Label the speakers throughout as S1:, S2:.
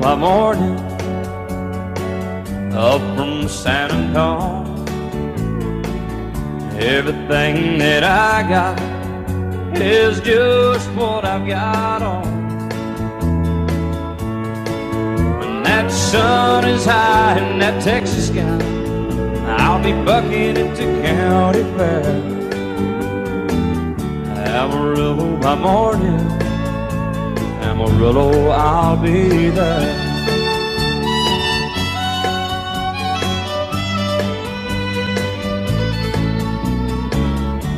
S1: by morning up from San Antonio. Everything that I got is just what I've got on. When that sun is high in that Texas sky, I'll be bucking at the county fair. Amarillo by morning, Amarillo, I'll be there.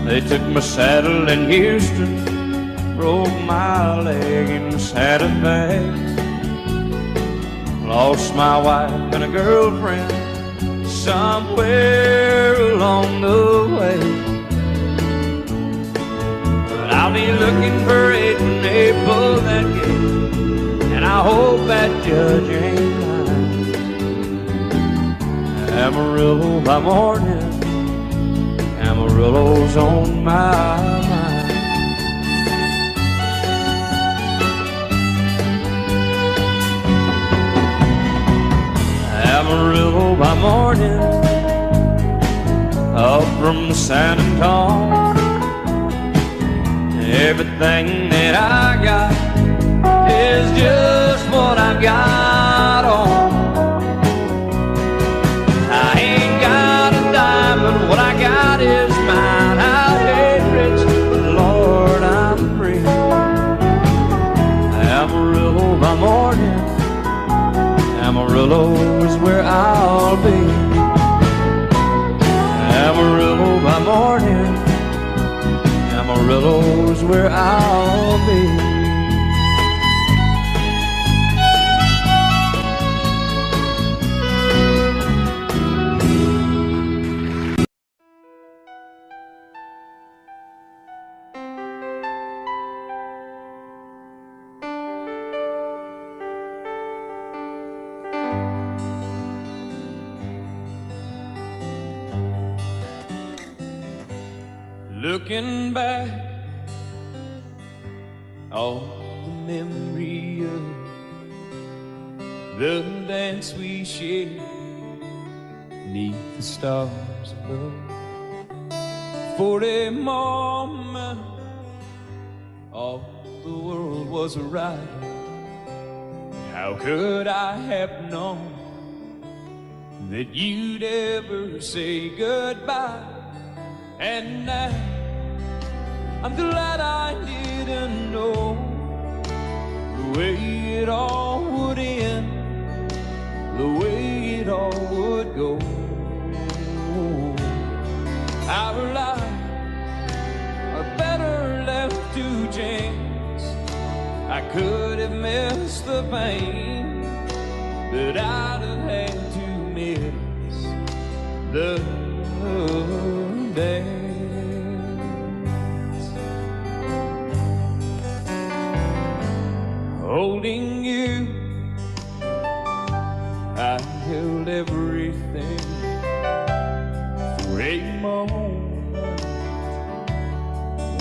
S1: They took my saddle in Houston, broke my leg in Santa Fe. Lost my wife and a girlfriend somewhere along the way. But I'll be looking for it when they pull that gate, and I hope that judge ain't lying. Amarillo by morning, Amarillo's on my mind. Amarillo by morning, up from San Antonio. Everything that I got is just what I've got on. I ain't got a dime, but what I got is mine. I ain't rich, but Lord, I'm free. Amarillo by morning, Amarillo is where I'll be. Amarillo by morning, Amarillo is where I'll be. Looking back, all the memory of the dance we shared neath the stars above. For a moment, all the world was right. How could I have known that you'd ever say goodbye? And now I'm glad I didn't know the way it all would end, the way it all would go. Our lives are better left to chance. I could have missed the pain, but I'd have had to miss the dance. Holding you, I held everything. For a moment,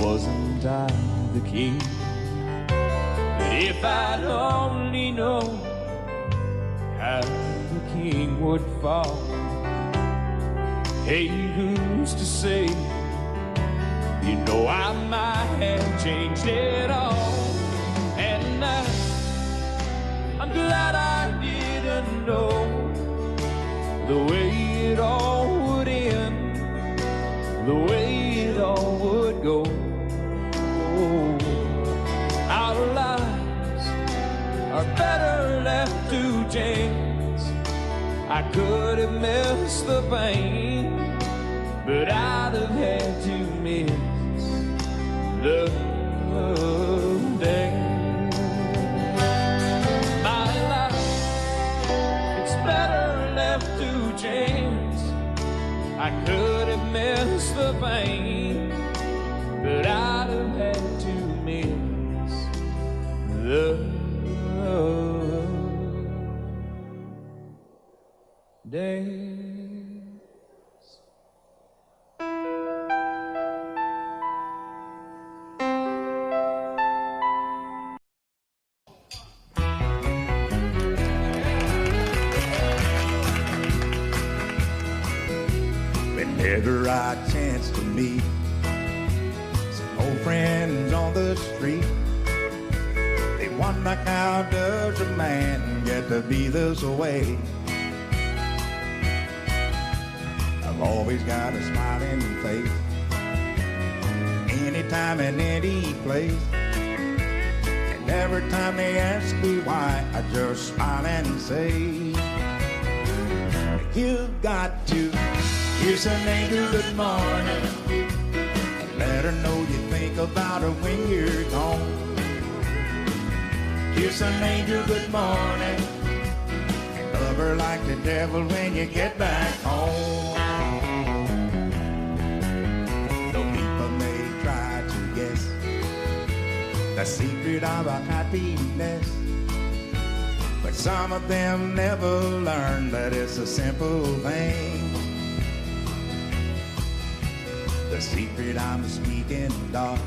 S1: wasn't I the king? But if I'd only known how the king would fall, hey, who's to say? You know I might have changed it all. And I'm glad I didn't know the way it all would end, the way it all would go. Our lives are better left to chance. I could have missed the pain, but I'd have had to miss the day. My life, it's better left to chance. I could have missed the pain, but I'd have had to miss the day.
S2: There's a right chance to meet some old friends on the street. They wonder, how does a man get to be this way? I've always got a smiling face, anytime and any place. And every time they ask me why, I just smile and say, you've got to kiss an angel good morning and let her know you think about her when you're gone. Kiss an angel good morning and love her like the devil when you get back home. Though people may try to guess the secret of our happiness, but some of them never learn that it's a simple thing. The secret I'm speaking of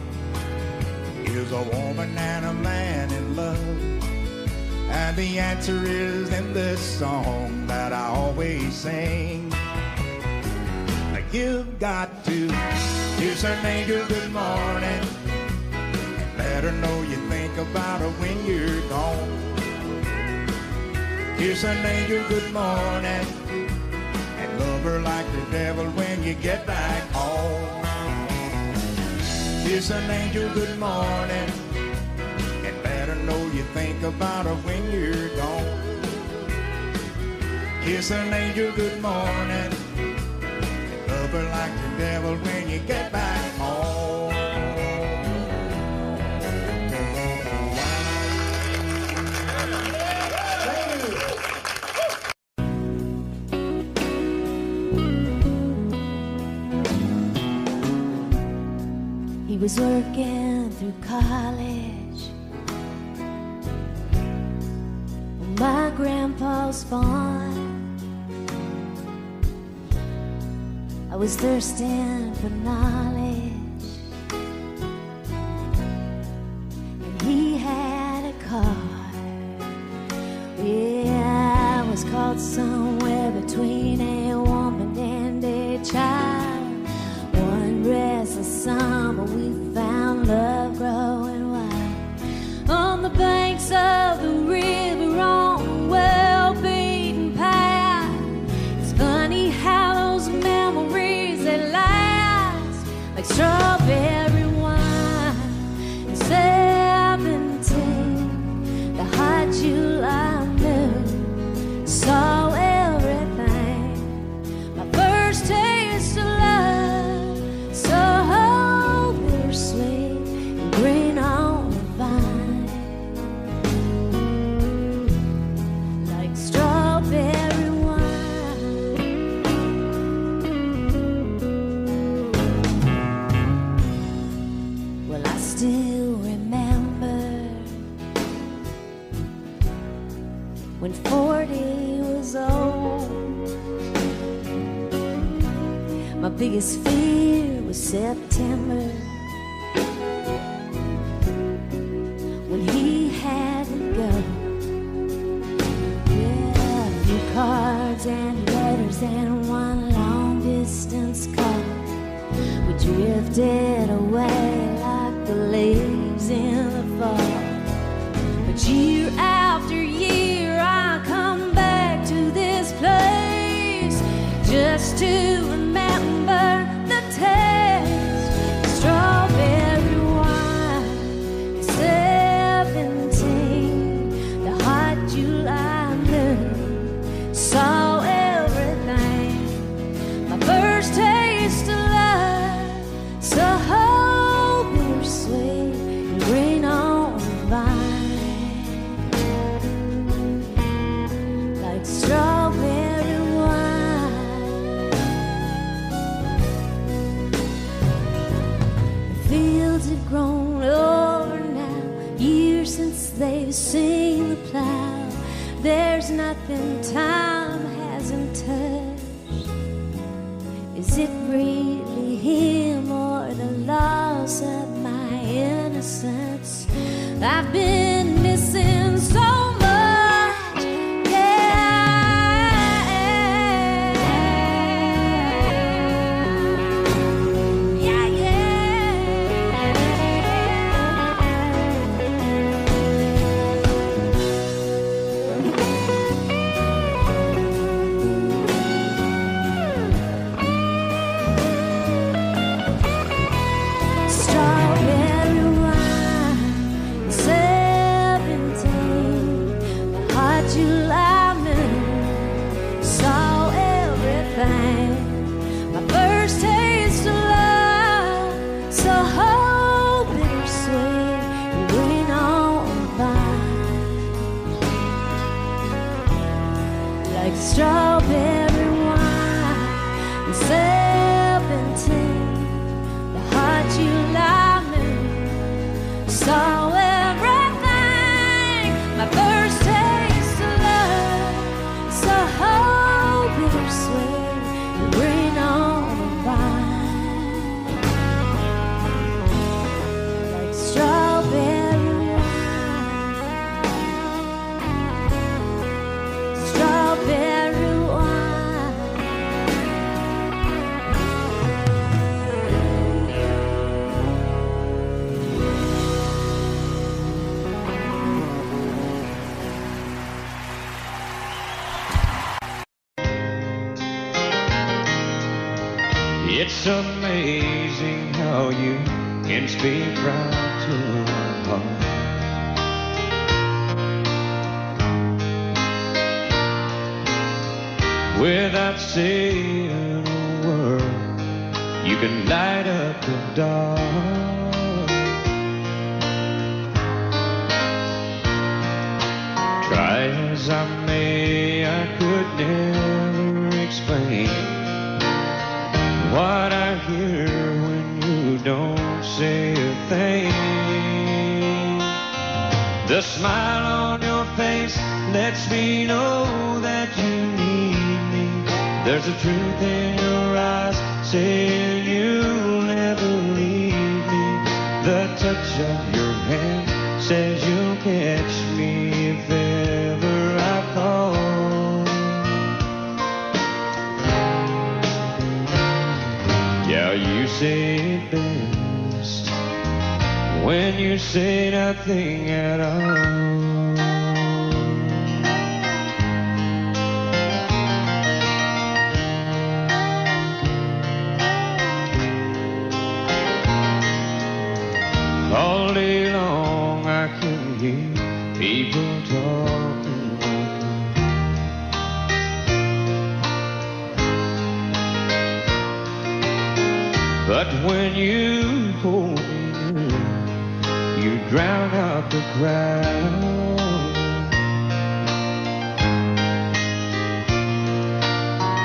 S2: is a woman and a man in love. And the answer is in this song that I always sing. You've got to kiss an angel good morning, let her know you think about her when you're gone. Kiss an angel good morning and love her like the devil when you get back home. Kiss an angel good morning and let her know you think about her when you're gone. Kiss an angel good morning and love her like the devil when you get back home.
S3: He was working through college on my grandpa's farm. I was thirsting for knowledge, and he had a car. Yeah, I was caught somewhere between a woman and a child. One restless summer we found love growing wild on the banks of the river on a well-beaten path. It's funny how those memories, they last like strawberry wine. And 17, the hot July moon saw everything. My first taste of love, so bittersweet and green on the vine, like strawberry wine. Well, I still remember when 40 was old. My biggest fear was September, when he had to go. Yeah, a few cards and letters and one long distance call. We drifted away like the leaves in the fall. But year after year I come back to this place just to remember the taste of strawberry wine. 17, the hot July moon saw everything. My first taste of love, so bittersweet and green on the vine, like strawberry wine. The fields have grown over now, years since they've seen the plow. There's nothing time hasn't touched. Is it really him or the loss of my innocence? I've been missing so much, yeah. strawberry wine and serpentine. The heart you love me saw everything. My first taste of love, so bittersweet. Green on the vine, like strawberry wine, strawberry wine.
S1: It's amazing how you can speak right to my heart. Without saying a word, you can light up the dark. Try as I may, I could never explain what I hear when you don't say a thing. The smile on your face lets me know that you need me. There's a truth in your eyes saying you'll never leave me. The touch of your hand says you'll catch me if ever I fall. Yeah, you say it best when you say nothing at all. All day long I can hear people talking like that. But when you hold me near, you drown out the crowd.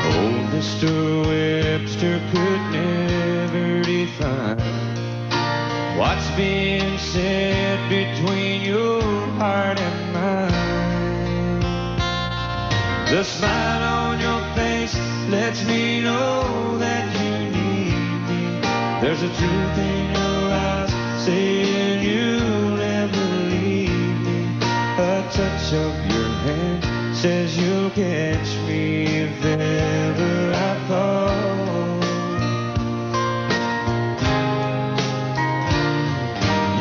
S1: Oh, Mr. Webster could never define what's being said between your heart and mine. The smile on your face lets me know that you need me. There's a truth in your eyes saying you'll never leave me. A touch of your hand says you'll catch me if ever I fall.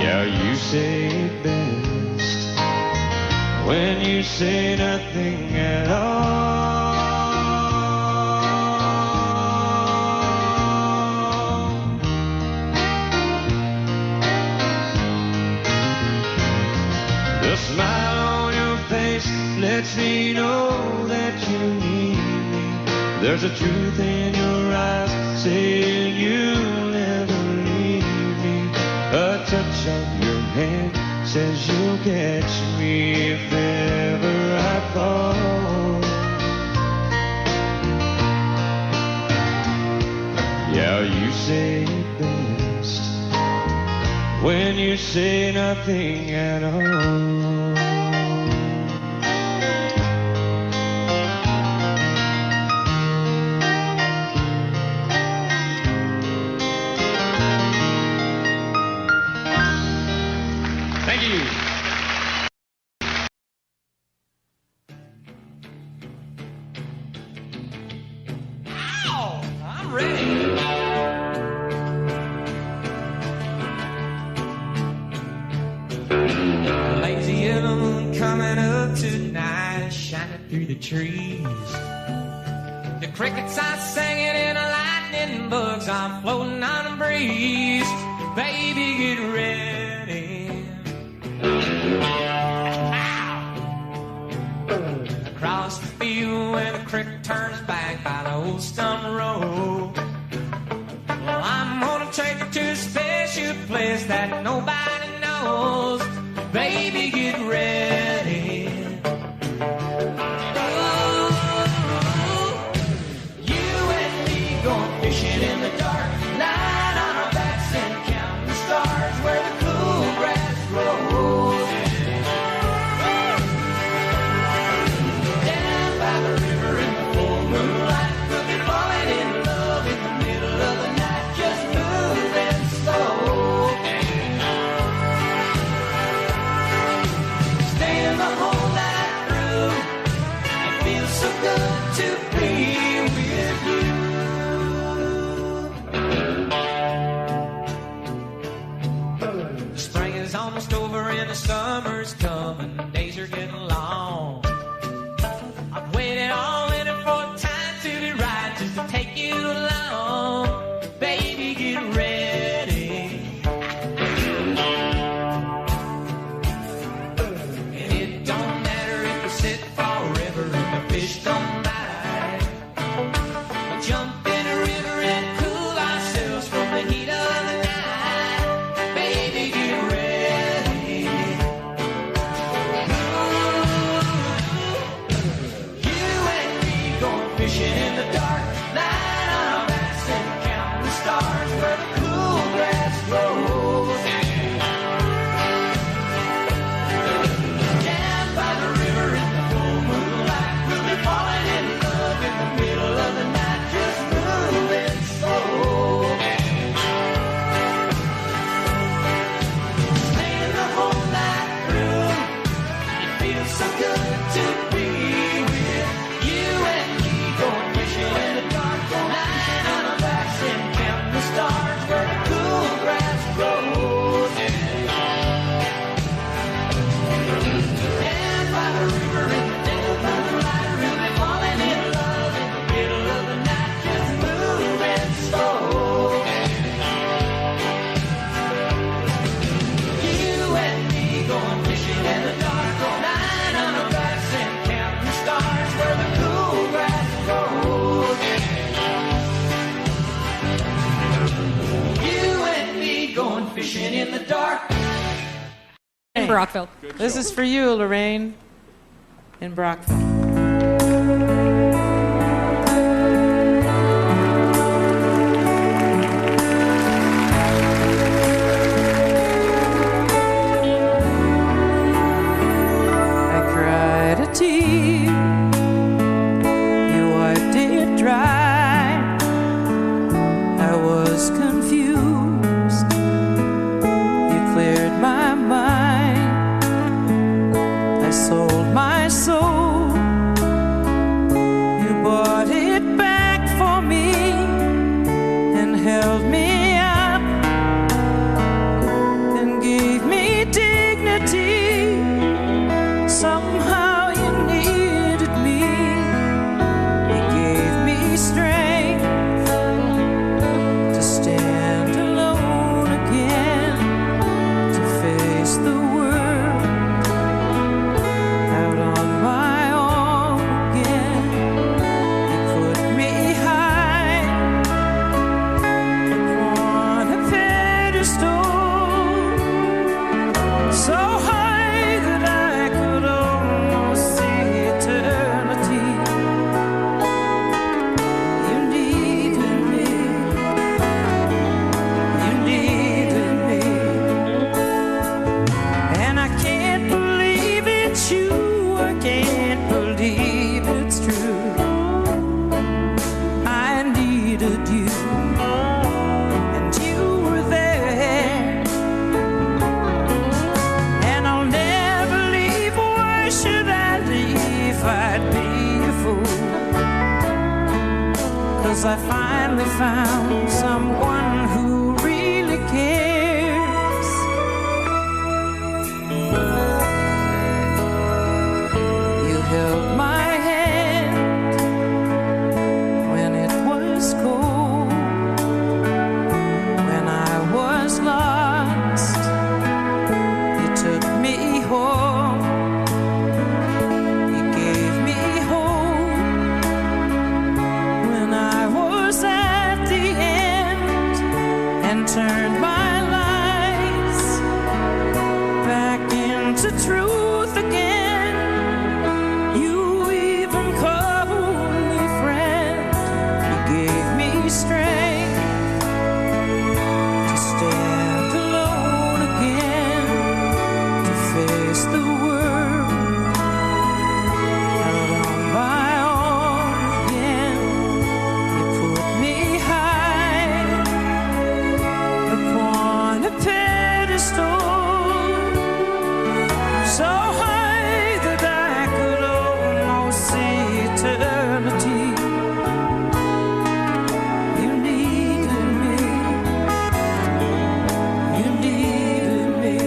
S1: Yeah, you say it best when you say nothing at all. The smile on your face lets me know that you need me. There's a truth in your eyes saying you'll never leave me. A touch of your hand says you'll catch me if ever I fall. Yeah, you say it best when you say nothing at all. Thank you. Ow! I'm ready. Lazy yellow moon coming up tonight, shining through the trees. The crickets are singing and the lightning bugs are floating on the breeze. Baby, get ready. Across the field where the creek turns back by the old stump road. Well, I'm gonna take her to a special place that nobody knows. Baby, get ready. Ooh. fishing in the dark, lying on our backs and counting the stars where the cool grass grows. Down by the river in the full moonlight, we'll be falling in love in the middle of the night, just moving slow. Staying the whole night through, it feels so good to be with you and me, going fishing in the dark, lying on our backs and counting the stars where the cool grass grows. Down by the river in the full moonlight, we'll be falling in love in the middle of the night, just moving slow. You and me going fishing in the dark, lying on our backs and counting the stars where the cool grass grows. You and me going fishing in the dark.
S4: In Brockville.
S5: This is for you, Lorraine, in Brockville. I cried a tear, you wiped it dry. I was confused, you cleared my mind. I sold my soul, you bought it back for me and held me up and gave me dignity. Somehow you needed me, you gave me strength to stand alone again, to face the world out on my own again. You put me high upon a pedestal, so high that I could almost see eternity. You needed me, you needed me, and I can't believe it's you, I can't believe it's true. I needed you, and you were there, and I'll never leave. Why should I leave? I'd be a fool, 'cause I finally found someone who really cares. You held my hand when it was cold, when I was lost. You took me home, you gave me hope when I was at the end, and turned my lies back into truth again. You even called me friend, you gave me strength to stand alone again, to face the world out on my own again. You put me high upon a pedestal, so high that I could almost see eternity. You needed me, you needed me,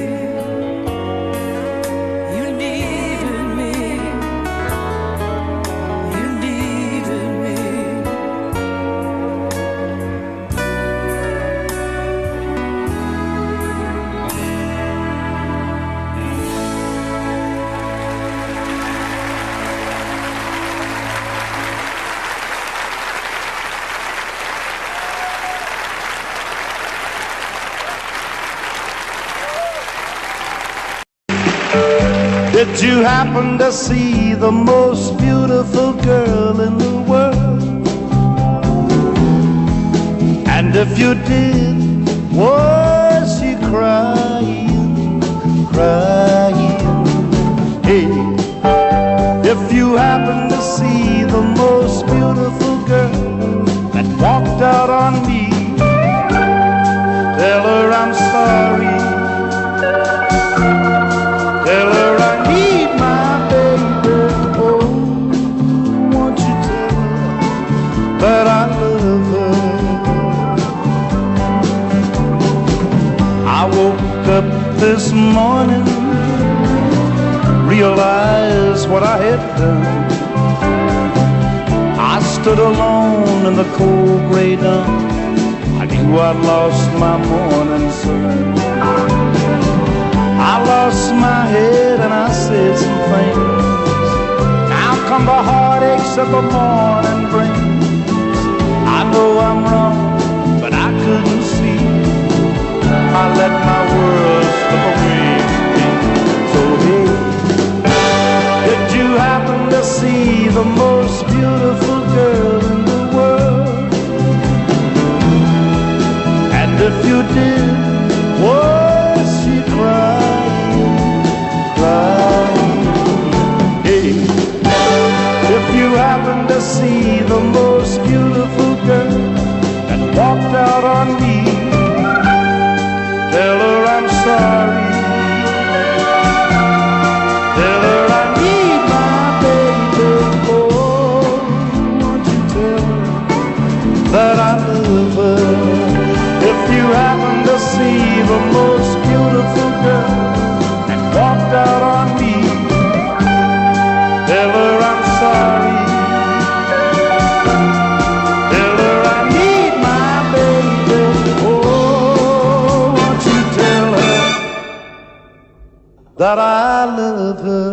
S5: you needed me, you needed me.
S6: Did you happen to see the most beautiful girl in the world? if you did, was she crying, crying? Hey, if you happen to see the most beautiful girl that walked out on me, tell her I'm sorry. Tell her I need my baby. Oh, won't you tell her that I love her? I woke up this morning, realized what I had done. I stood alone in the cold gray dawn. I knew I'd lost my morning sun. I lost my head and I said some things. Now come the heartaches that the morning brings. I know I'm wrong, but I couldn't see. I let my world slip away from me. So hey, did you happen to see the most beautiful girl in the world? And if you did, was she crying, crying? Hey, if you happen to see the most beautiful girl that walked out on me, tell her I'm sorry. Tell her I need my baby. Oh, won't you tell her that I love her? If you happen to see the most beautiful girl that walked out on me, tell her I'm sorry. Tell her I need my baby. Oh, won't you tell her that I love her?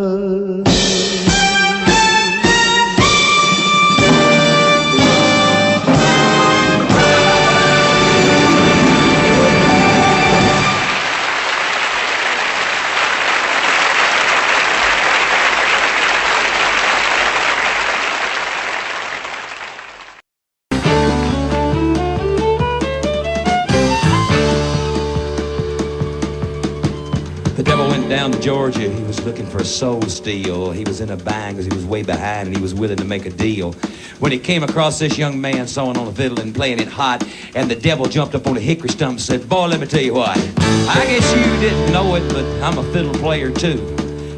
S7: Down to Georgia, he was looking for a soul steal. He was in a bind because he was way behind and he was willing to make a deal. When he came across this young man sawing on a fiddle and playing it hot, and the devil jumped up on a hickory stump and said, boy, let me tell you what, I guess you didn't know it, but I'm a fiddle player too.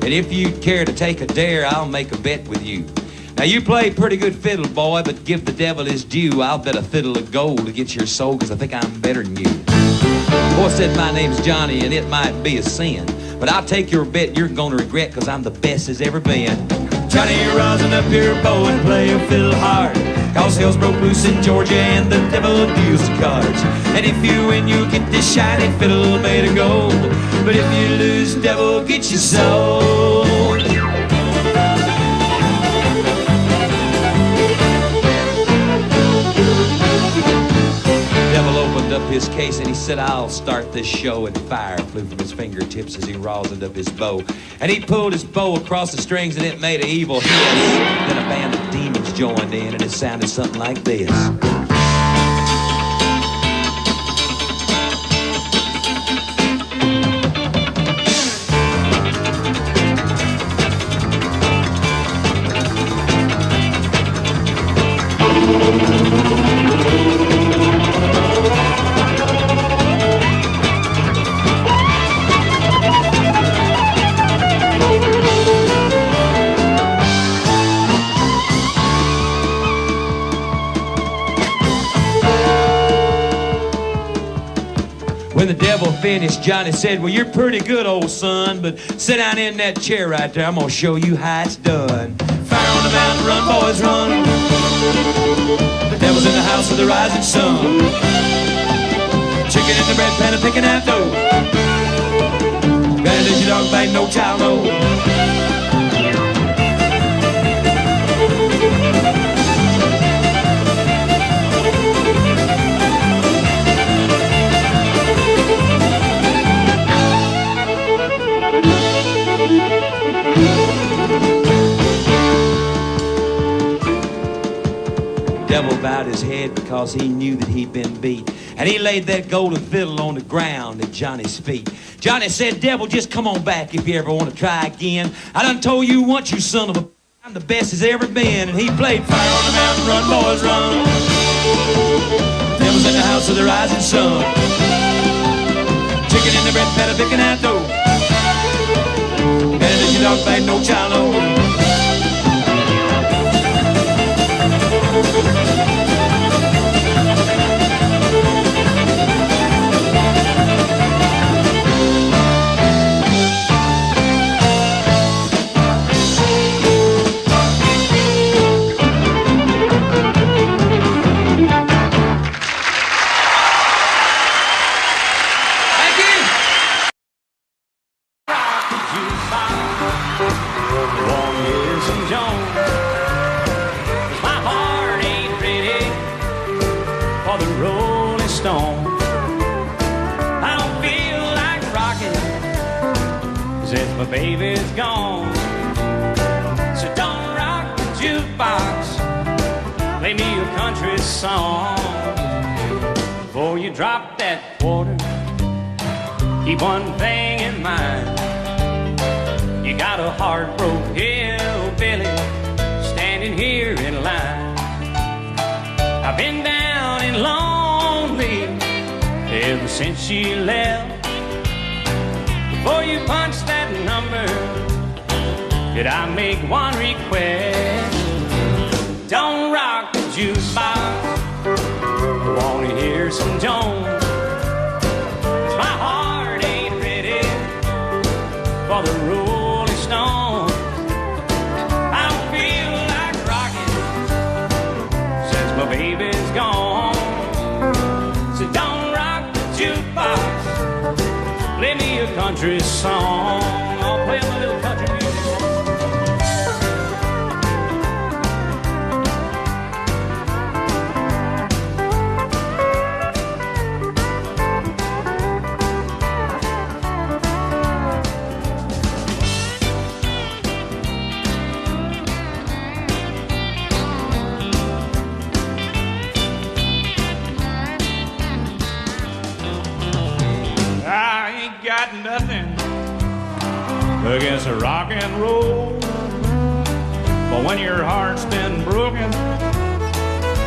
S7: And if you'd care to take a dare, I'll make a bet with you. Now you play pretty good fiddle, boy, but give the devil his due. I'll bet a fiddle of gold against your soul because I think I'm better than you. Boy said, my name's Johnny and it might be a sin, but I'll take your bet you're gonna regret because I'm the best there's ever been. Johnny, rosin up your bow and play a fiddle hard, cause hell's broke loose in Georgia and the devil deals the cards. And if you win, you'll get this shiny fiddle made of gold, but if you lose, devil get your soul. Up his case and he said, I'll start this show, and fire flew from his fingertips as he rosined up his bow, and he pulled his bow across the strings and it made an evil hiss. Then a band of demons joined in and it sounded something like this. When the devil finished, Johnny said, well, you're pretty good, old son, but sit down in that chair right there. I'm going to show you how it's done. Fire on the mountain, run, boys, run. The devil's in the house of the rising sun. Chicken in the bread pan and picking out dough. Granny, let your dog bite, no child, no. Devil bowed his head because he knew that he'd been beat. And he laid that golden fiddle on the ground at Johnny's feet. Johnny said, devil, just come on back if you ever want to try again. I done told you once, you son of a... I'm the best as ever been. And he played Fire on the Mountain, Run, Boys, Run. Devil's in the house of the rising sun. Chicken in the bread, better picking out dough. Better than your dog fight, no child, no.
S1: My baby's gone, so don't rock the jukebox. Play me a country song. Before you drop that quarter, keep one thing in mind. You got a heart-broke hillbilly standing here in line. I've been down and lonely ever since she left. Before you punch that number, could I make one request? Don't rock the jukebox, I wanna hear some Jones. 'Cause my heart ain't ready for the Rolling Stones. I don't feel like rocking since my baby's gone. So don't rock the jukebox, play me a country song. I'll play my little country music. Got nothing against rock and roll, but when your heart's been broken,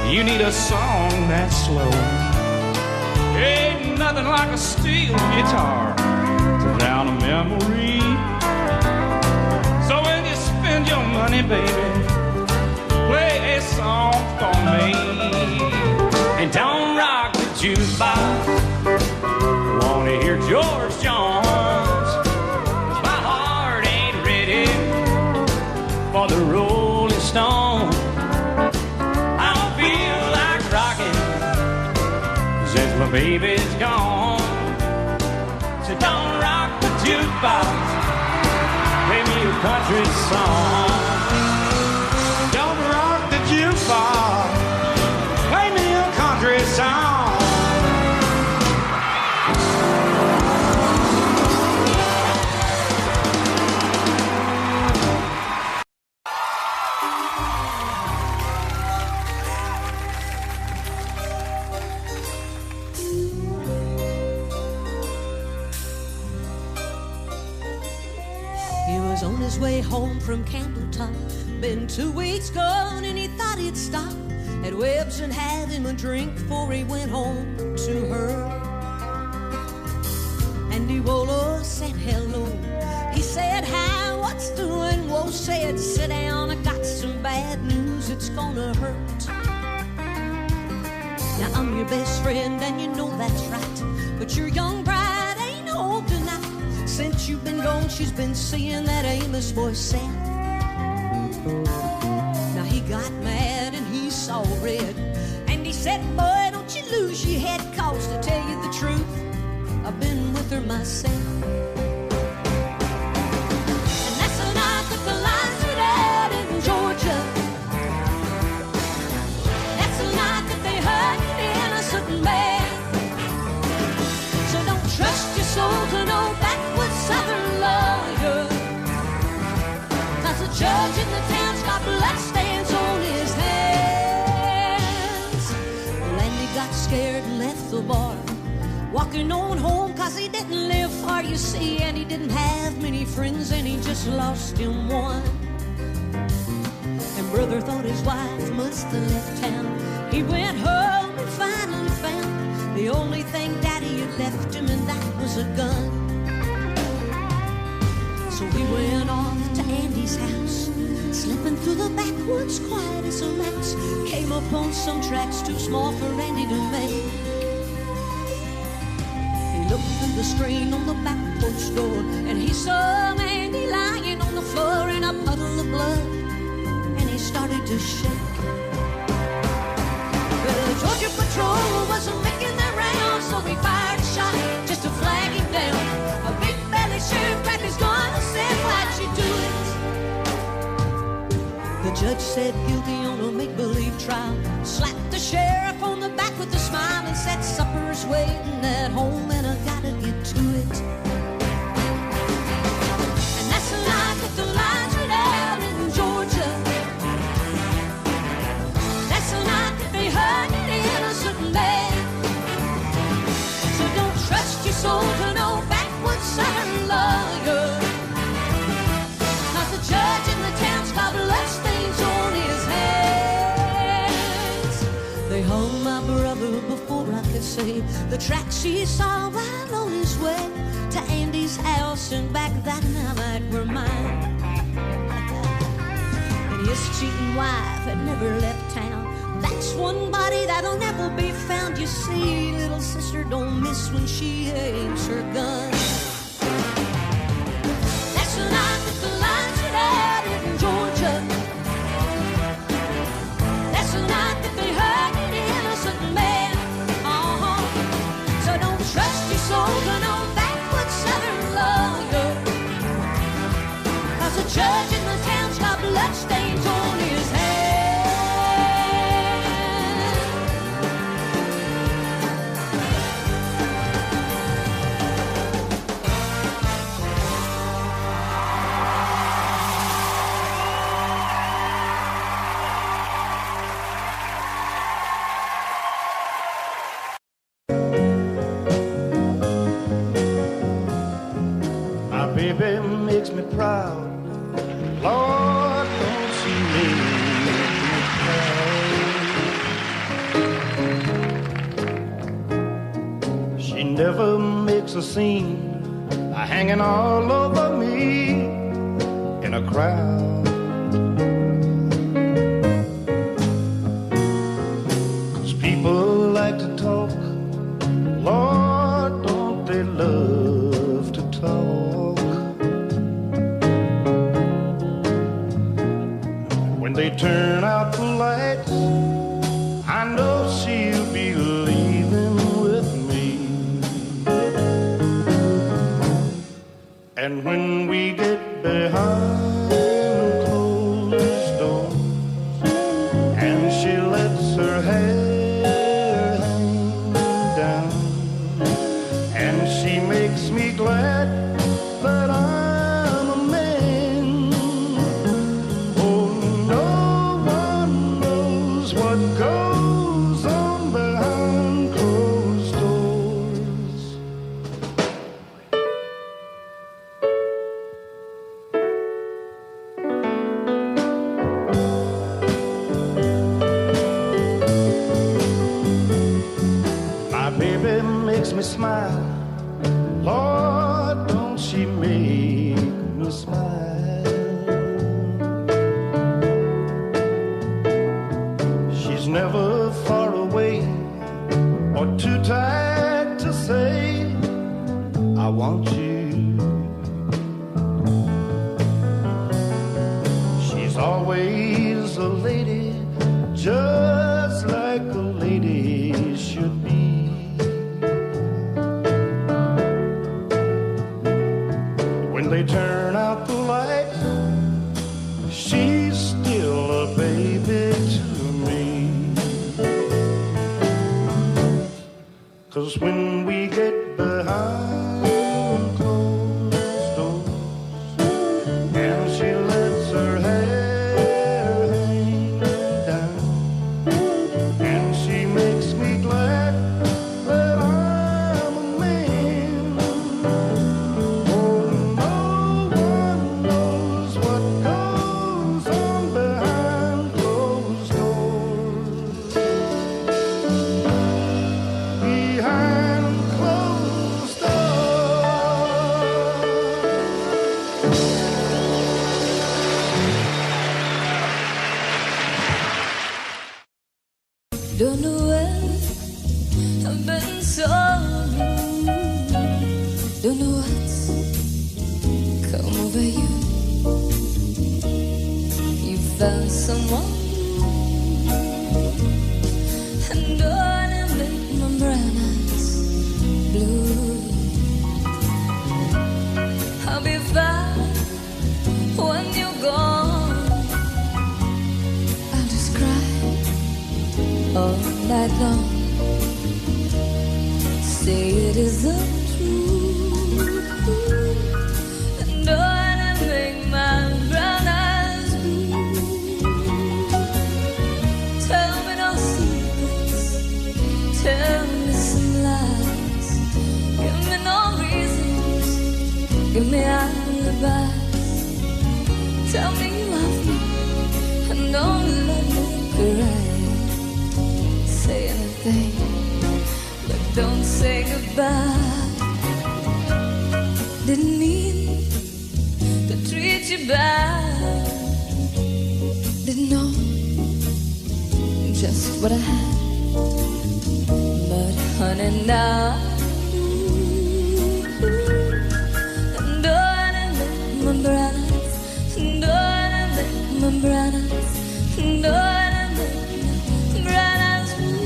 S1: you need a song that's slow. Ain't nothing like a steel guitar to drown a memory. So when you spend your money, baby, play a song for me. And don't rock the jukebox, wanna hear George Jones. 'Cause my heart ain't ready for the Rolling Stones. I don't feel like rocking since my baby's gone. So don't rock the jukebox, play me a country song. Don't rock the jukebox, play me a country song.
S8: On his way home from Campbellton, been 2 weeks gone, and he thought he'd stop at Webb's and have him a drink before he went home to her. And he Wolo said hello. He said, hi, what's doing? Wo said, sit down, I got some bad news, it's gonna hurt. Now I'm your best friend and you know that's right, but your young bride ain't home tonight. Since you've been gone, she's been seeing that Amos boy Sam. Now he got mad and he saw red, and he said, boy, don't you lose your head, cause to tell you the truth, I've been with her myself. And that's the night that the lights went out in Georgia. That's the night that they hurt an innocent man. So don't trust your soul to no backwoods southern lawyer, cause the judge in the town's got bloodstains on his hands. scared and left the bar, walking on home 'cause he didn't live far, you see, and he didn't have many friends, and he just lost him one. And brother thought his wife must have left town. He went home and finally found the only thing Daddy had left him, and that was a gun. So he went off to Andy's house, slipping through the backwoods quiet as a mouse. Came upon some tracks too small for Andy to make. He looked through the screen on the back porch door, and he saw Andy lying on the floor in a puddle of blood, and he started to shake. Well, the Georgia Patrol wasn't making their rounds, so he fired a shot just to flag him down. A big belly sheriff grabbed his gun and said, "Why'd you do it?" The judge said guilty on a make-believe trial, slapped the sheriff on the back with a smile, and said, "Supper's waiting at home and I gotta get to it." And that's the night that the lines went out in Georgia. That's the night that they hurt an innocent man. So don't trust your soul to no backwoods southern lawyer, 'cause the judge in the town's got bloodstains on his hands. They hung my brother before I could say the tracks he saw while on his way to Andy's house, and back that night were mine. And his cheating wife had never left town. That's one body that'll never be found. You see, little sister don't miss when she aims her gun. That's the night that the lines went out in Georgia. That's the night that they hurt an innocent man. So don't trust your soul to no backwoods southern lawyer, 'cause the judge in the town's got bloodstains on his hands.
S6: My baby makes me proud. Lord, don't she make me proud. She never makes a scene, hanging all over me in a crowd. 'Cause people like to talk, Lord, don't they love to talk. When they turn out the lights, I know she'll be leaving with me. And when we get behind closed doors, and she lets her hair hang down, and she makes me glad that I'm a man. Oh, no one knows what goes on behind closed doors. My baby makes me smile. Lord, don't she make me smile. She's never far away or too tired to say, I want you. She's always a lady, just like a lady should be. When they turn out the lights, she's still a baby to me. 'Cause when we get behind closed doors, and she lets her hair hang down, and she makes me glad
S3: Don't know where I've been so blue. Don't know what's come over you. You found someone, and don't make my brown eyes blue. I'll be fine when you're gone. I'll just cry all night long. Say it isn't true, and don't make my brown eyes blue. Tell me no secrets, tell me some lies. Give me no reasons, give me alibis. Tell me you love me, and don't let me cry. Say anything, but don't say goodbye. Didn't mean to treat you bad. Didn't know just what I had. But honey, now and don't make my brown eyes, don't make my brown eyes, don't make my brown eyes blue.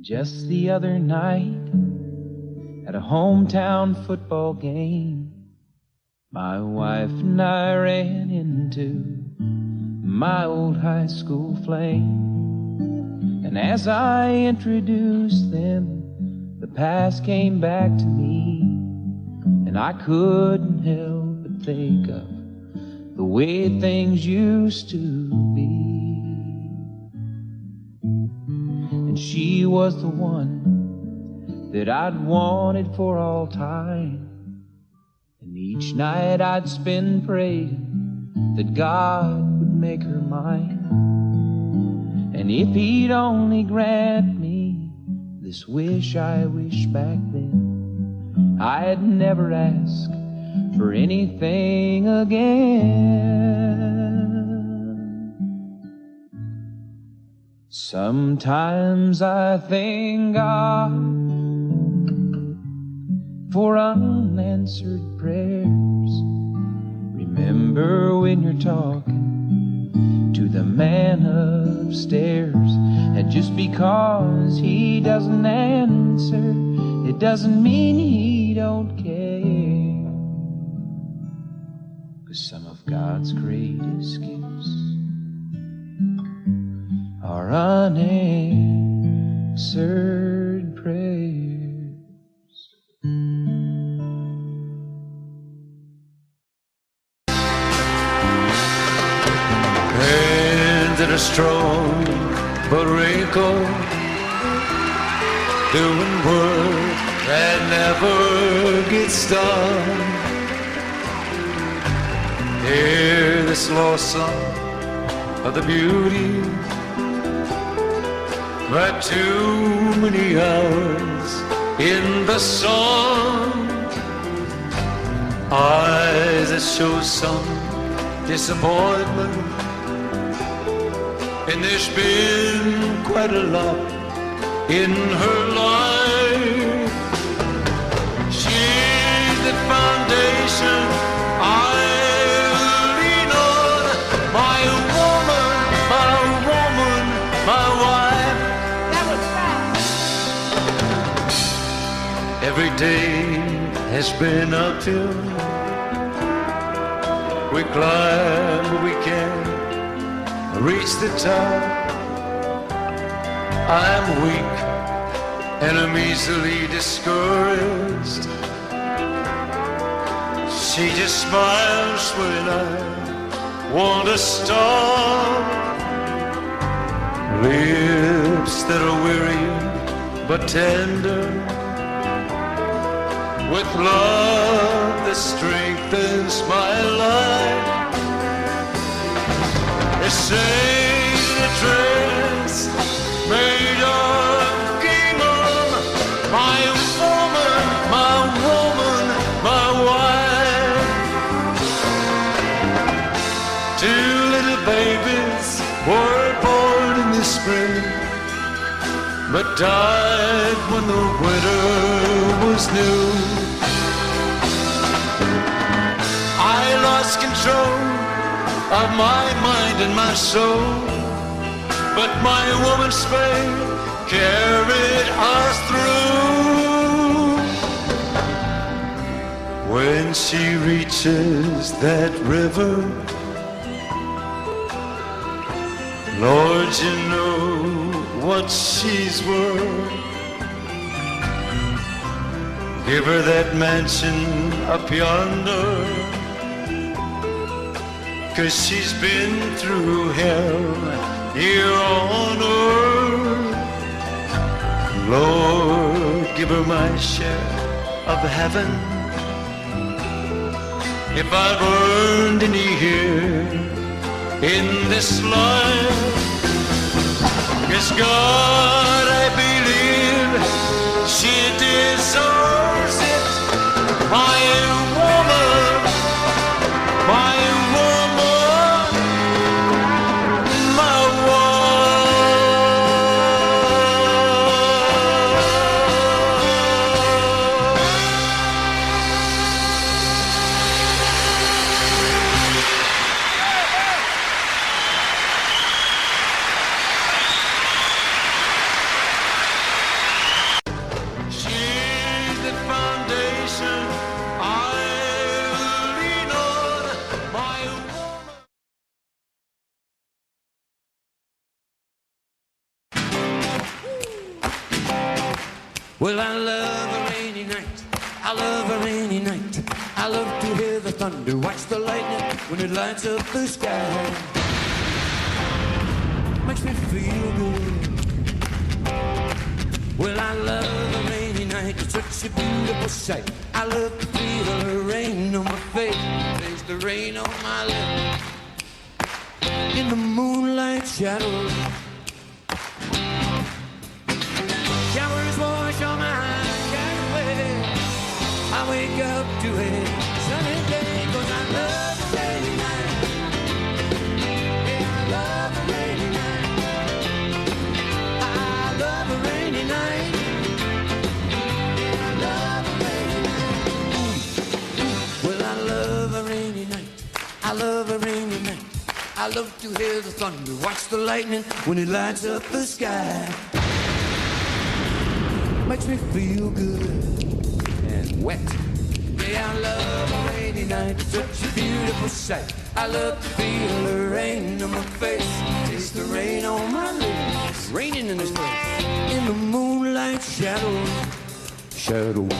S6: Just the other night, at a hometown football game, my wife and I ran into my old high school flame. And as I introduced them, the past came back to me, and I couldn't help but think of the way things used to be. And she was the one that I'd wanted for all time. And each night I'd spend praying that God would make her mine. And if he'd only grant me this wish I wished back then, I'd never ask for anything again. Sometimes I thank God for unanswered prayers. Remember when you're talking to the man upstairs, and just because he doesn't answer, it doesn't mean he don't care. 'Cause some of God's greatest gifts are unanswered prayers.
S9: Hands that are strong but wrinkled, doing work that never gets done. Hear this lost song of the beauty but too many hours in the sun. Eyes that show some disappointment, and there's been quite a lot in her life. She's the foundation I lean on, my woman, Every day has been uphill. We climb, but we can't reach the top. I'm weak and I'm easily discouraged. She just smiles when I want to stop. Lips that are weary but tender, with love that strengthens my life. They say the dress made of gingham, my woman, my woman, my wife. Two little babies were born in the spring, but died when the winter was new. I lost control of my mind and my soul, but my woman's faith carried us through. When she reaches that river, Lord, you know what she's worth. Give her that mansion up yonder, 'cause she's been through hell here on earth. Lord, give her my share of heaven, if I've earned any here in this life. 'Cause God, I believe she deserves it. My woman, my woman, my
S5: Well, I love a rainy night. I love a rainy night. I love to hear the thunder, watch the lightning when it lights up the sky. Makes me feel good. Well, I love a rainy night. It's such a beautiful sight. I love to feel the rain on my face, taste the rain on my lips. In the moonlight shadows, showers wash all my cares away. I wake up to a sunny day, 'cause I love a rainy night. Yeah, I love a rainy night. I love a rainy night. Yeah, I love a rainy night. Well, I love a rainy night. I love a rainy night. I love to hear the thunder, watch the lightning when it lights up the sky. Makes me feel good and wet. Yeah, I love a rainy night. It's such a beautiful sight. I love to feel the rain on my face, taste the rain on my lips. It's raining in this place. In the moonlight shadows, shadows.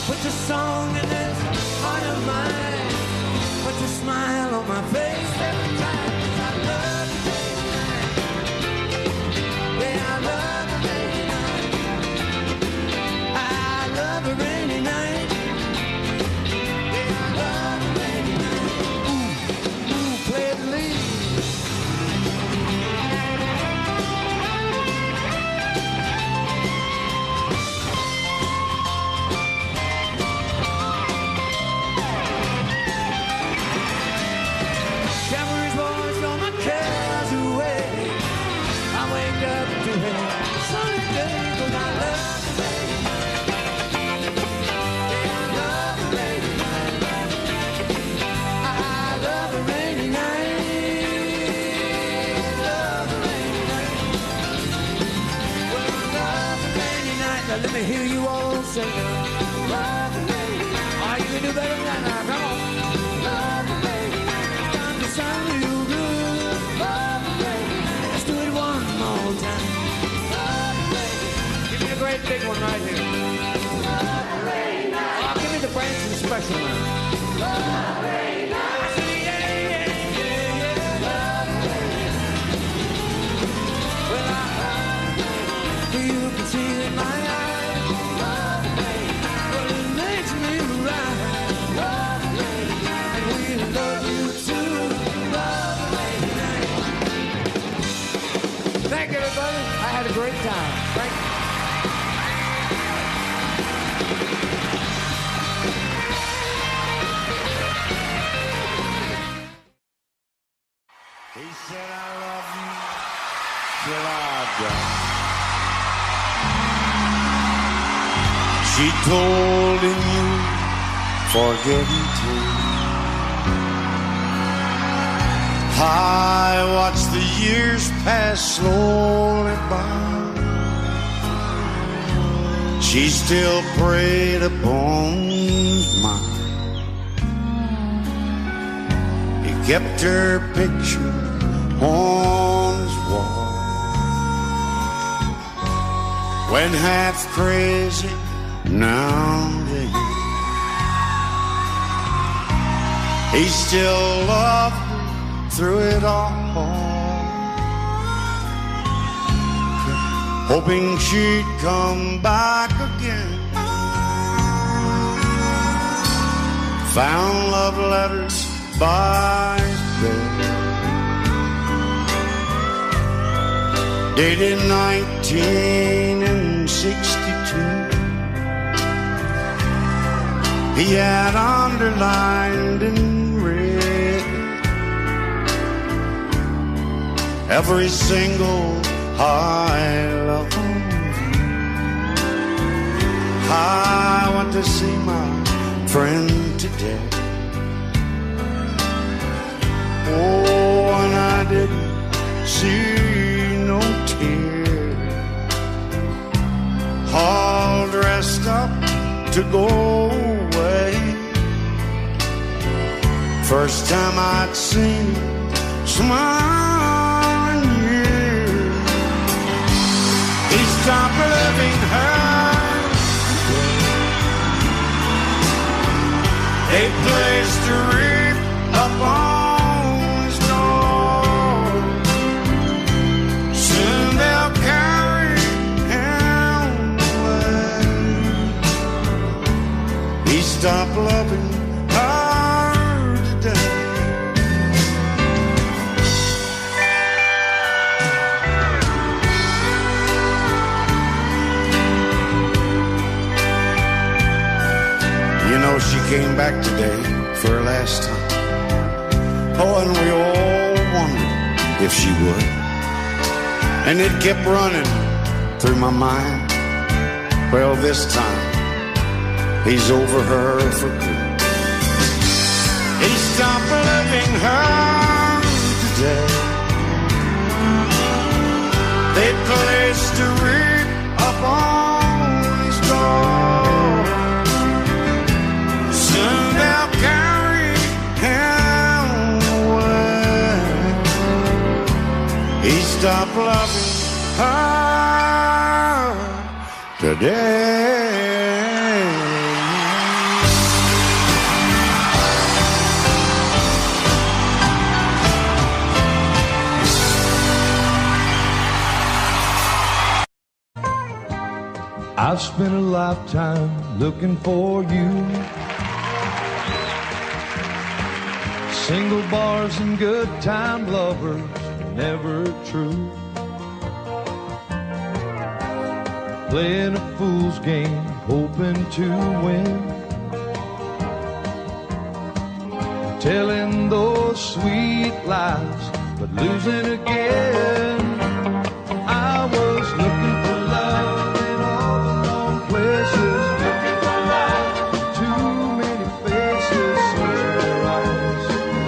S5: Put the song in this heart of mine. Put the smile on my face every time. 'Cause I love a rainy night. Yeah, I love a rainy night. I love a rainy night. Yeah, I love a rainy night. Ooh, ooh, play the lead. let me hear you all sing. Love me, baby. Oh, you can do better than that now. Come on. Love me, baby. Time to sound real good. Love me, baby. Let's do it one more time. Love me, baby. Give me a great big one right here. Love me, baby. Oh, give me the Branson special now. Love me, baby. I say, yeah, yeah, yeah, yeah. Love me, baby. Well, you can see in my eyes, love me, well, it makes me right, love me, and we love you too, love me. Thank you, everybody. I had a great time. Thank you.
S2: He said, I love you till I die. She told him you forget him too. I watched the years pass slowly by. She still preyed upon his mind. He kept her picture on his wall. When half crazy, now then, he still loved her through it all, hoping she'd come back again. Found love letters by his bed, dated 1962. He had underlined in red every single I love you. I went to see my friend today. Oh, and I didn't see no tears. All dressed up to go away. First time I'd seen him smile in years. He stopped loving her. They placed a wreath up on his door. Soon they'll carry him away. He stopped loving her today. You know, she came back today for her last time. Oh, and we all wondered if she would. And it kept running through my mind. Well, this time, he's over her for good. He stopped loving her today. They placed a wreath up on his door. Soon they'll carry him away. He stopped loving her today.
S9: I've spent a lifetime looking for you. Single bars and good time lovers, never true. Playing a fool's game, hoping to win. Telling those sweet lies, but losing again. I was looking for love in all the wrong places. Looking for love, too many faces, searching for eyes,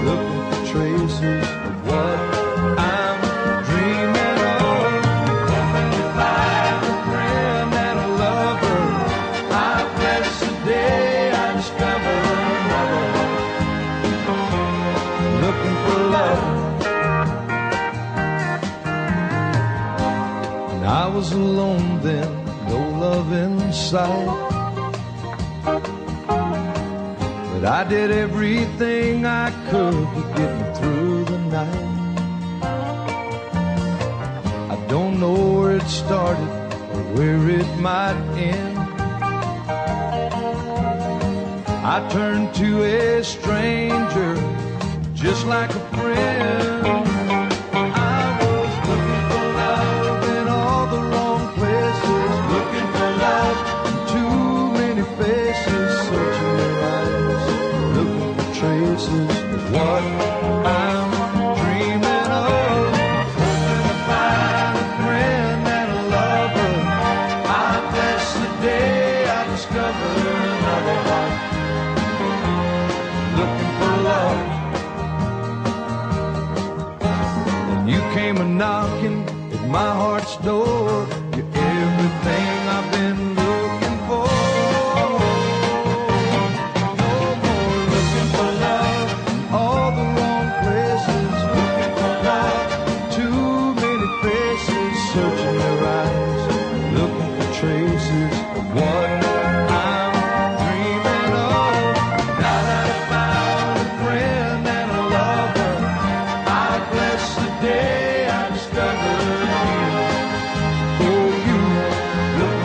S9: looking for traces of what I'm dreaming of. Hoping to find a friend and a lover was alone then, no love in sight. But I did everything I could to get me through the night. I don't know where it started or where it might end. I turned to a stranger just like a friend. I was looking for love in all the wrong places, looking for love in too many faces, searching their eyes, looking for traces of what I'm dreaming of. Hoping to find a friend and a lover. I bless the day I discovered another heart looking for love. You came a knocking at my heart's door. You're everything I've been looking for. No more looking for love in all the wrong places. Looking for love, too many faces, searching their eyes, looking for traces of what I'm dreaming of. Now that I found a friend and a lover, I bless the day I discovered you. Oh, you look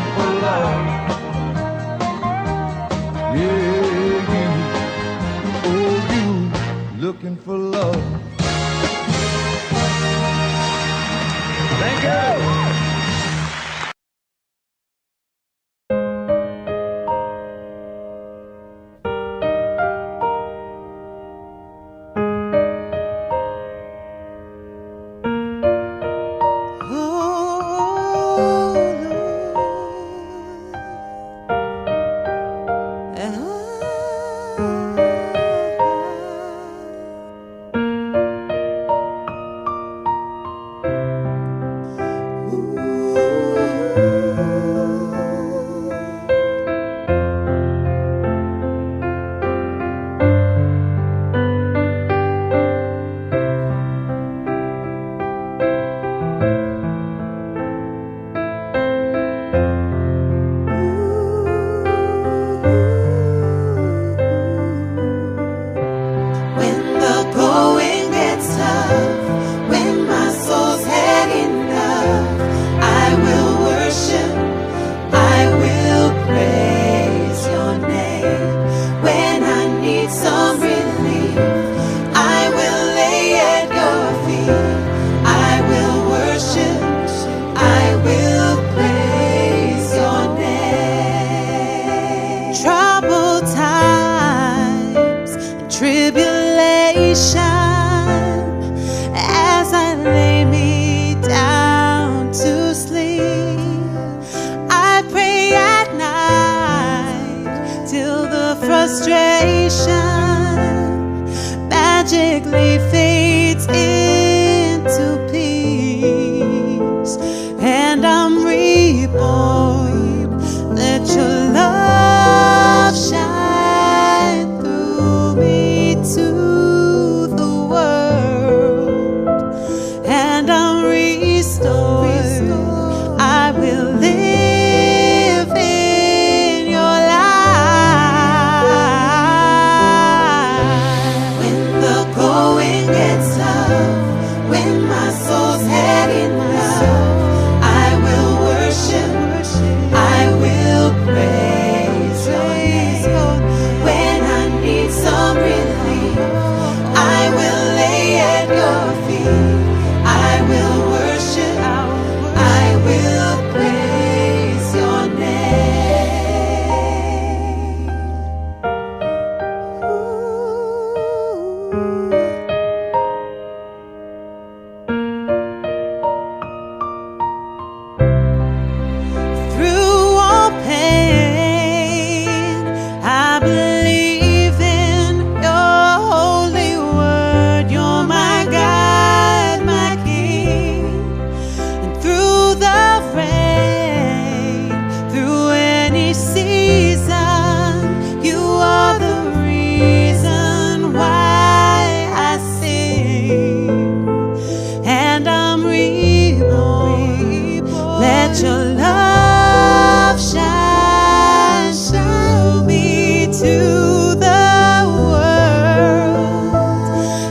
S8: let your love shine, show me to the world,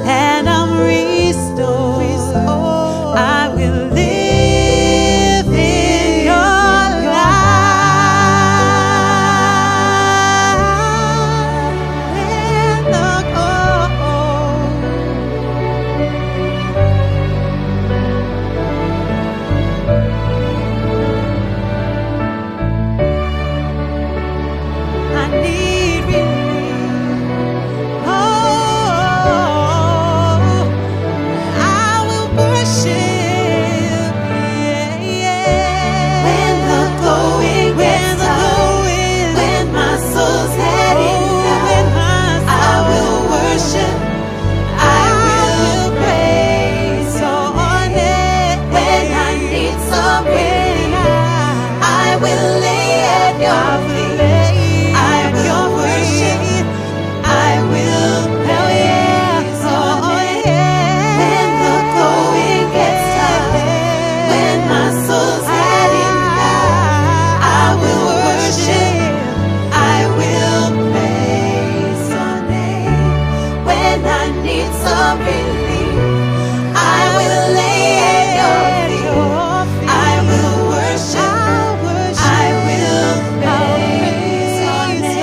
S8: and I'm restored. I will live in your light in the cold. I need relief. Oh, I will worship, yeah, yeah. When the going gets tough, when my soul's had enough, I will worship, I will praise your name. When I need some relief, I will lay at your feet. I will worship, I will praise your name. When the going gets tough, when my soul's had enough, I will worship, I will praise your name. When I need some relief, I will lay at your feet. I will worship, I will praise your name.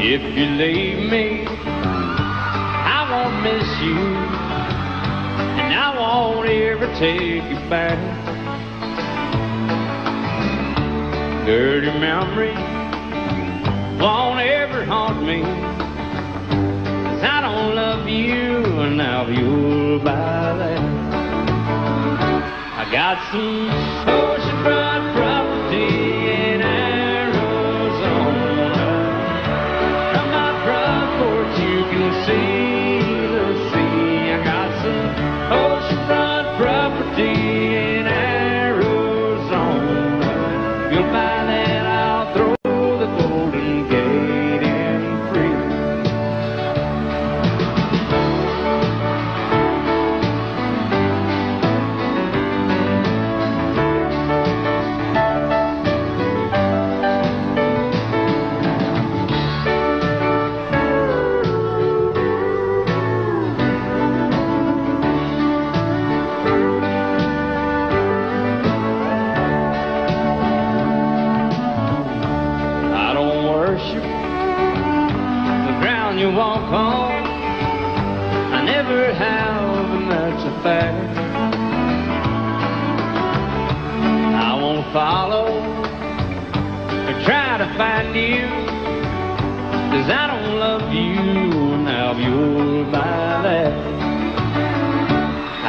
S1: If you leave me, I won't miss you, and I won't ever take you back. Dirty memory won't ever haunt me, 'cause I don't love you, and now you'll buy that. I got some oceanfront property in Arizona. From my front porch you can see the sea. I got some oceanfront property in Arizona. If you'll buy that, I'll throw the Golden Gate in free. I don't worship the ground you walk on. I never have, and that's a fact. I won't follow or try to find you, 'cause I don't love you, and now you'll buy that.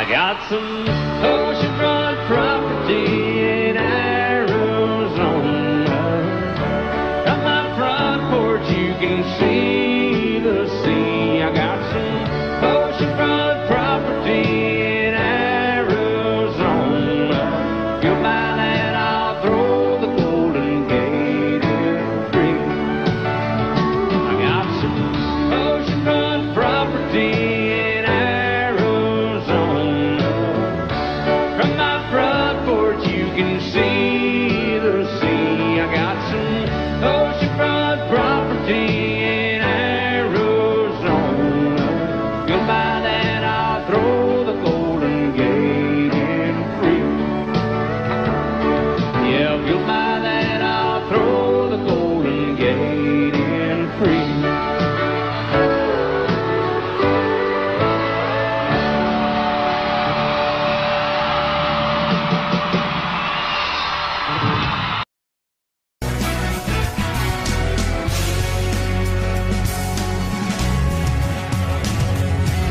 S1: I got some oceanfront property in Arizona. From my front porch you can see the sea. I got some oceanfront property in Arizona. If you'll buy that, I'll throw the Golden Gate in free. I got some oceanfront property in Arizona. From my front porch you can see the sea. I got some oceanfront property in Arizona. If you'll buy that, I'll throw the Golden Gate in free. Yeah, if you'll buy that, I'll throw the Golden Gate in free.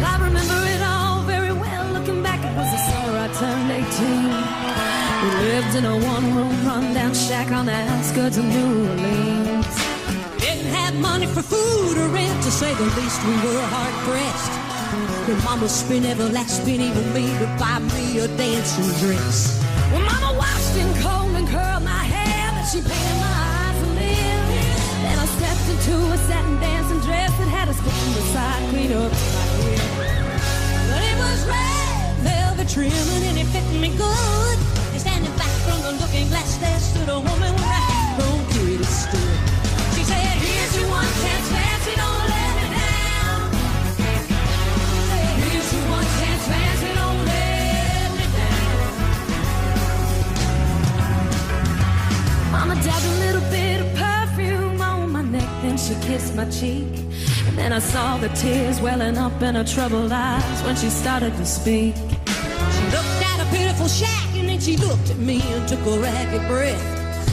S8: I remember it all very well. Looking back, it was the summer I turned 18. We lived in a one-room rundown shack on the outskirts of New Orleans. have money for food or rent. To say the least, we were hard pressed. Then Mama spent every last penny with me to buy me a dancing dress. Well, Mama washed and combed and curled my hair, but she painted my eyes a little. Then I stepped into a satin dancing dress that had a spoon beside clean up my hair. But it was red velvet trimming and it fit me good. And standing back from the looking glass, there stood a woman with a half-grown kid that stood. She said, here's your one chance, fancy, don't let me down. Here's your one chance, fancy, don't let me down. Mama dabbed a little bit of perfume on my neck, then she kissed my cheek. And then I saw the tears welling up in her troubled eyes when she started to speak. She looked at a pitiful shack and then she looked at me and took a ragged breath.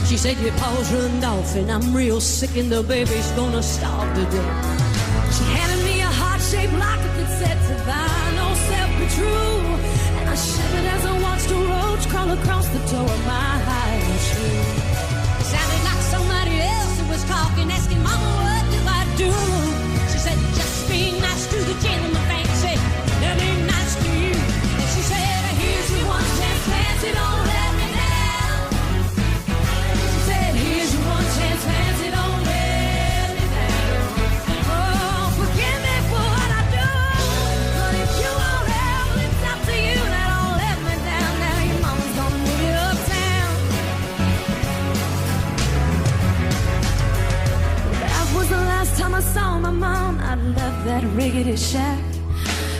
S8: She said, your paws run off and I'm real sick and the baby's gonna starve to death. She handed me a heart-shaped locket that said, survive, no self, be true. And I shivered as I watched a roach crawl across the toe of my high shoe. It sounded like somebody else who was talking, asking, Mama, what do I do? She said, just be nice to the gentleman, fancy, they'll be nice to you. And she said, here's your one chance, fancy, don't let me down. She said, here's your one chance, fancy, don't let me down. Oh, forgive me for what I do, but if you won't help, it's up to you. Now don't let me down, now your mama's gonna move you uptown. That was the last time I saw my mom. I left that rickety shack.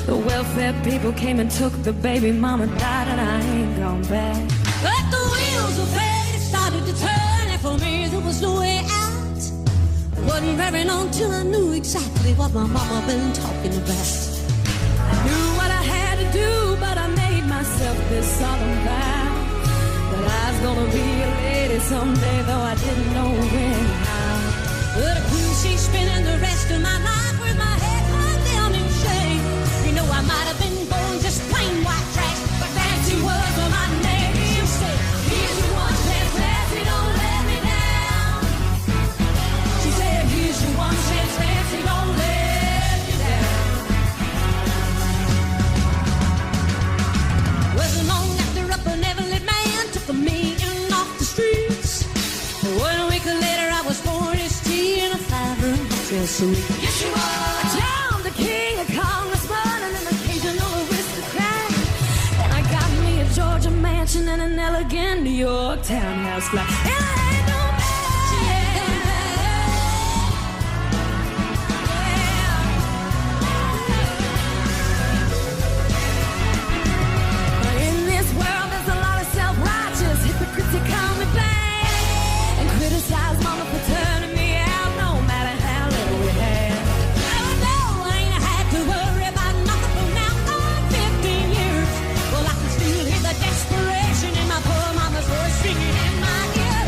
S8: The welfare people came and took the baby. Mama died and I ain't gone back. But the wheels of fate started to turn, and for me there was no way out. It wasn't very long till I knew exactly what my mama been talking about. I knew what I had to do, but I made myself this solemn vow that I was gonna be a lady someday, though I didn't know when and how. But a queen, she's spending the rest of my life with my head hung down in shame. You know I might have been born just plain white trash, but fancy was my name. She said, here's your one chance, fancy, don't let me down. She said, here's your one chance, fancy, don't let me down. Wasn't long after up an Everett man took a million off the streets. 1 week later I was born his tea in a 5-room hotel suite. Yes, you are. John, the king, a congressman, and an occasional aristocrat. And I got me a Georgia mansion and an elegant New York townhouse flat. And I ain't no man. In this world there's a lot of self-righteous hypocrites that call me bad and criticize mama for turning me out no matter how little we had. Oh no, I ain't had to worry about nothing from now on 15 years. Well, I can still hear the desperation in my poor mama's voice ringing in my ear.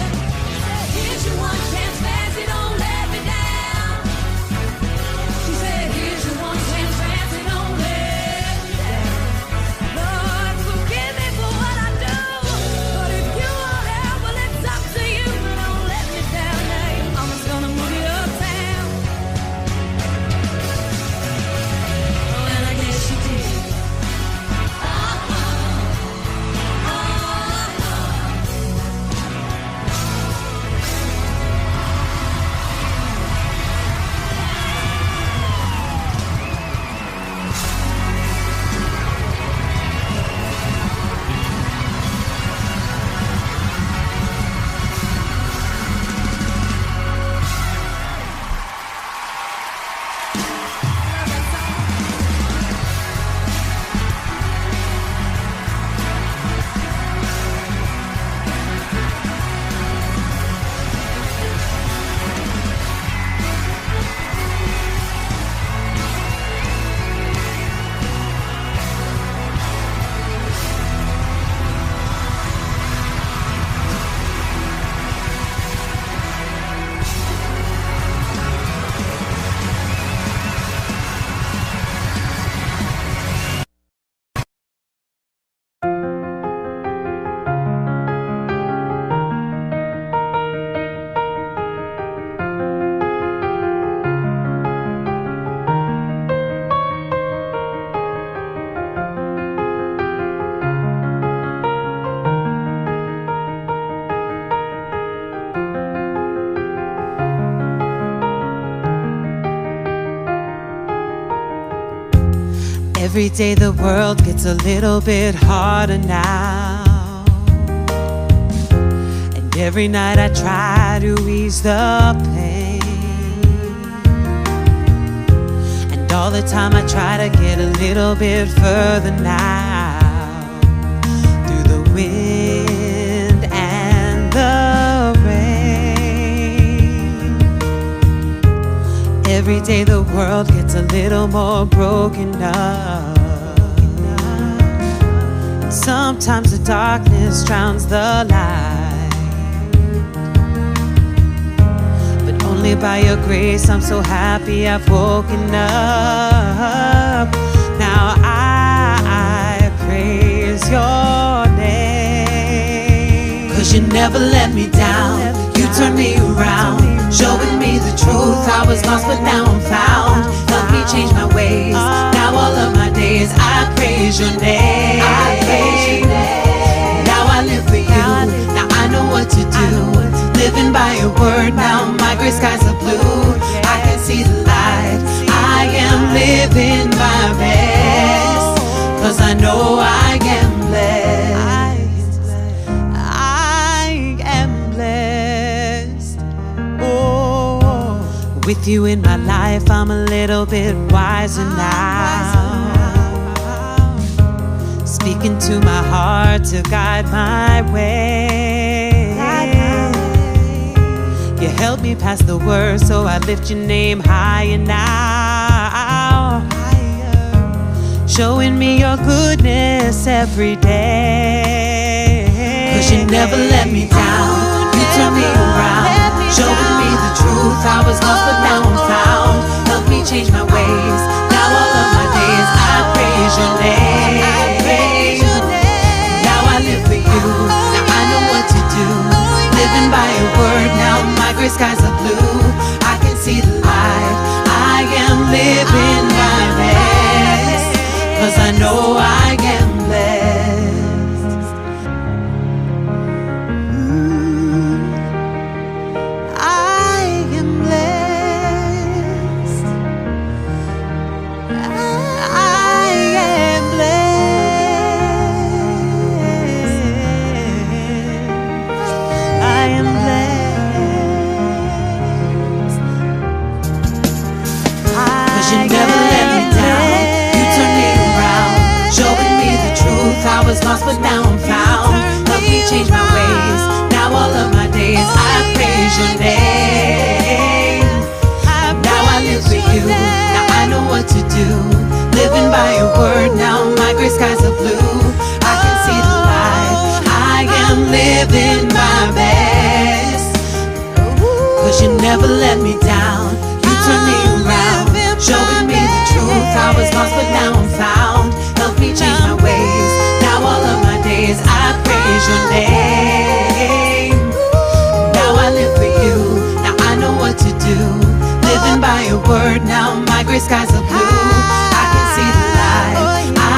S10: Every day the world gets a little bit harder now, and every night I try to ease the pain, and all the time I try to get a little bit further now, through the wind and the rain. Every day the world gets a little more broken up. Sometimes the darkness drowns the light, but only by your grace I'm so happy I've woken up. Now I praise your name. 'Cause you never let me down, you turned me around, showing me the truth. I was lost but now I'm found. Help me change my ways. Now all of my days I praise your name. I praise your name. Now I live for you. Now I know what to do. Living by your word. Now my gray skies are blue. I can see the light. I am living my best. 'Cause I know I am blessed. I am blessed. Oh, with you in my life, I'm a little bit wiser now. Speaking to my heart to guide my way. You helped me pass the word, so I lift your name higher now. Showing me your goodness every day. 'Cause you never let me down, you turn me around, showing me the truth. I was lost but now I'm found. Help me change my ways. Now all of my days I praise your name. Now I live for you. Now I know what to do. Living by your word. Now my gray skies are blue. I can see the light. I am living my best. 'Cause I know I am blessed. I am blessed. I am blessed. I am blessed. 'Cause you never let me down. You turned me around, showing me the truth. I was lost but now I'm found. Help me change my ways. Now all of my days I praise your name. Now I live for you. Now I know what to do. Living by your word. Now my gray skies are blue. I can see the light. I am living my best. 'Cause you never let me down. You turned me around, showing me the truth. I was lost but now I'm found. Help me change my ways. Now all of my days I praise your name. Now I live for you. Now I know what to do. Living by your word. Now my gray skies are blue. I can see the light.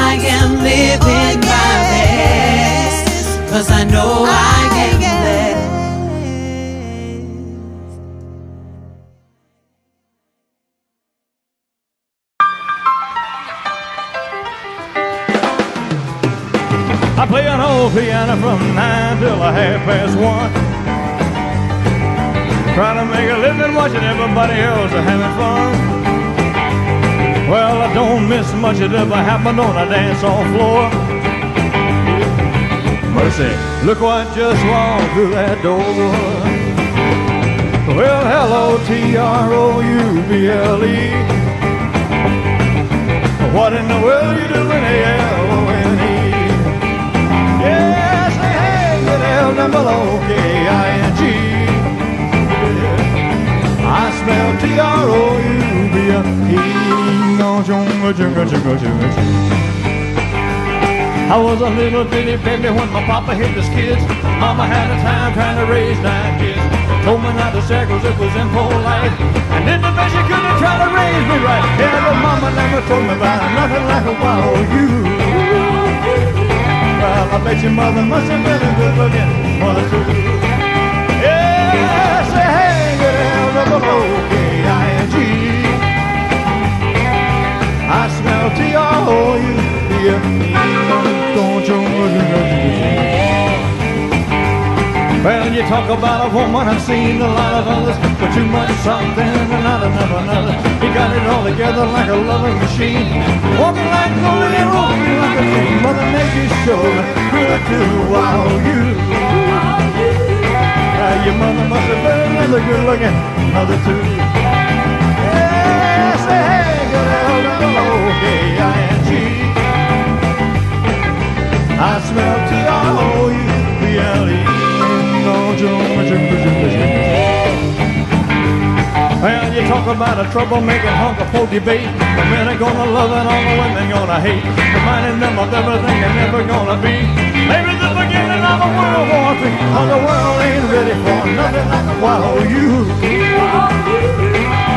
S10: I am living my best. 'Cause I know I am blessed.
S1: I play an old piano from 9 till 1:30. Trying to make a living watching everybody else having fun. Well, I don't miss much of it ever happened on a dance hall floor. Mercy, look what just walked through that door. Well, hello, Trouble. What in the world you doing, L-O-N-E? Yes, hey, get L-double-O-K-I-N-G. I smell Trouble. I was a little bitty baby when my papa hit his kids. Mama had a time trying to raise 9 kids. Told me not to share 'cause it was impolite. And in the best she couldn't try to raise me right. Yeah, but mama never told me about nothing like a wild you. Well, I bet your mother must have been a good looking mother too. Yeah, say hey, get L-double-O-K-I-N-G. I smell Trouble.
S9: And you talk about a woman, I've seen a lot of others, but too much something and not enough another. He got it all together like a loving machine, walking like Chloe and rolling like a dream. Mother Nature sure good to wow you. Your mother must have been another good looking mother too. Yeah, say hey, good L-O-K-I-N-G. I smell T-R-O-U-B-L-E. Well, you talk about a troublemaking hunk of folk debate. The men are gonna love it, all the women gonna hate, reminding them of everything they're never gonna be. Maybe the beginning of a World War III, or the world ain't ready for nothing like a wow you.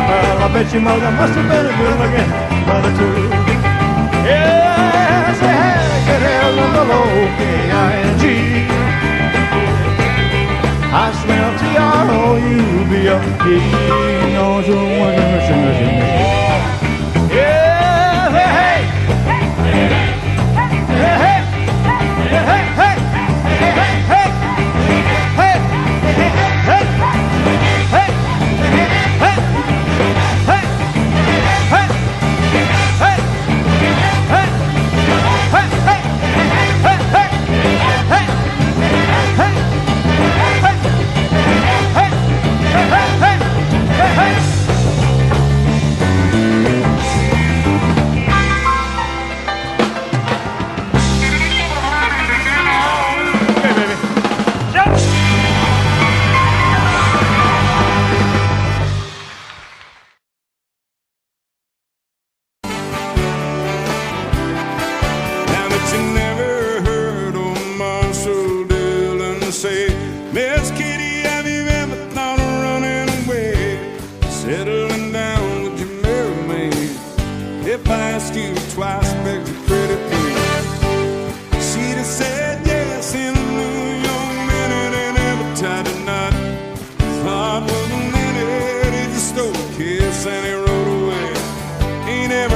S9: Well, I bet your mother must have been a good-looking mother too. Yeah, say hey, get L-O-K-I-N-G. I smell T-R-O-U-B-L-E.